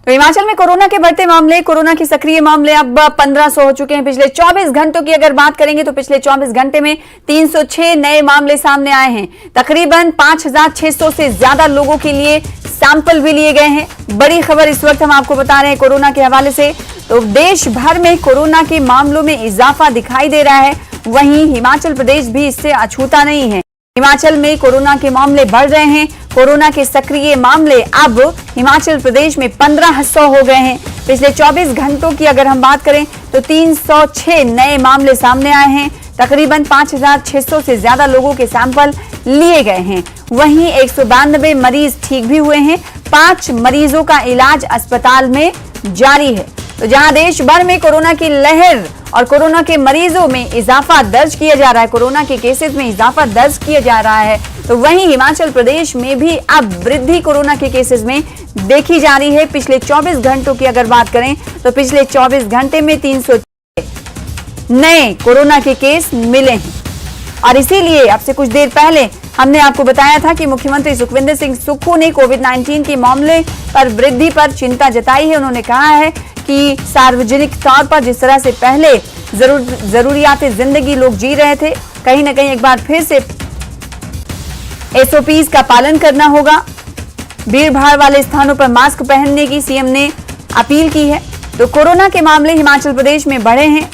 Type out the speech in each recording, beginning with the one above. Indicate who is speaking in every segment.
Speaker 1: तो हिमाचल में कोरोना के बढ़ते मामले, कोरोना के सक्रिय मामले अब 1500 हो चुके हैं। पिछले 24 घंटों की अगर बात करेंगे तो पिछले 24 घंटे में 306 नए मामले सामने आए हैं। तकरीबन 5600 से ज्यादा लोगों के लिए सैंपल भी लिए गए हैं। बड़ी खबर इस वक्त हम आपको बता रहे हैं कोरोना के हवाले से। तो देश भर में कोरोना के मामलों में इजाफा दिखाई दे रहा है, वहीं हिमाचल प्रदेश भी इससे अछूता नहीं है। हिमाचल में कोरोना के मामले बढ़ रहे हैं। कोरोना के सक्रिय मामले अब हिमाचल प्रदेश में 1500 हो गए हैं। पिछले 24 घंटों की अगर हम बात करें तो 306 नए मामले सामने आए हैं। तकरीबन 5600 से ज्यादा लोगों के सैंपल लिए गए हैं। वहीं 192 मरीज ठीक भी हुए हैं। 5 मरीजों का इलाज अस्पताल में जारी है। तो जहां देश भर में कोरोना की लहर और कोरोना के मरीजों में इजाफा दर्ज किया जा रहा है, कोरोना के केसेस में इजाफा दर्ज किया जा रहा है, तो वहीं हिमाचल प्रदेश में भी अब वृद्धि कोरोना के केसेस में देखी जा रही है। पिछले 24 घंटों की अगर बात करें तो पिछले 24 घंटे में 306 नए कोरोना के केस मिले हैं। और इसीलिए अब से कुछ देर पहले हमने आपको बताया था कि मुख्यमंत्री सुखविंदर सिंह सुक्खू ने कोविड-19 के मामले पर वृद्धि पर चिंता जताई है। उन्होंने कहा है कि सार्वजनिक तौर पर जिस तरह से पहले जरूरियात जिंदगी लोग जी रहे थे, कहीं ना कहीं एक बार फिर से एसओपीज का पालन करना होगा। भीड़ भाड़ वाले स्थानों पर मास्क पहनने की सीएम ने अपील की है। तो कोरोना के मामले हिमाचल प्रदेश में बढ़े हैं।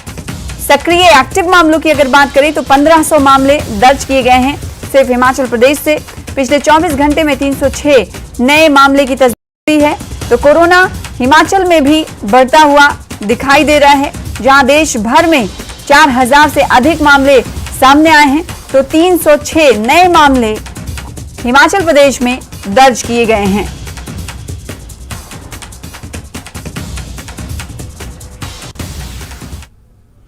Speaker 1: सक्रिय एक्टिव मामलों की अगर बात करें तो 1500 मामले दर्ज किए गए हैं सिर्फ हिमाचल प्रदेश से। पिछले 24 घंटे में 306 नए मामले की तस्दीक हुई है। तो कोरोना हिमाचल में भी बढ़ता हुआ दिखाई दे रहा है। जहां देश भर में 4000 से अधिक मामले सामने आए हैं, तो 306 नए मामले हिमाचल प्रदेश में दर्ज किए गए हैं।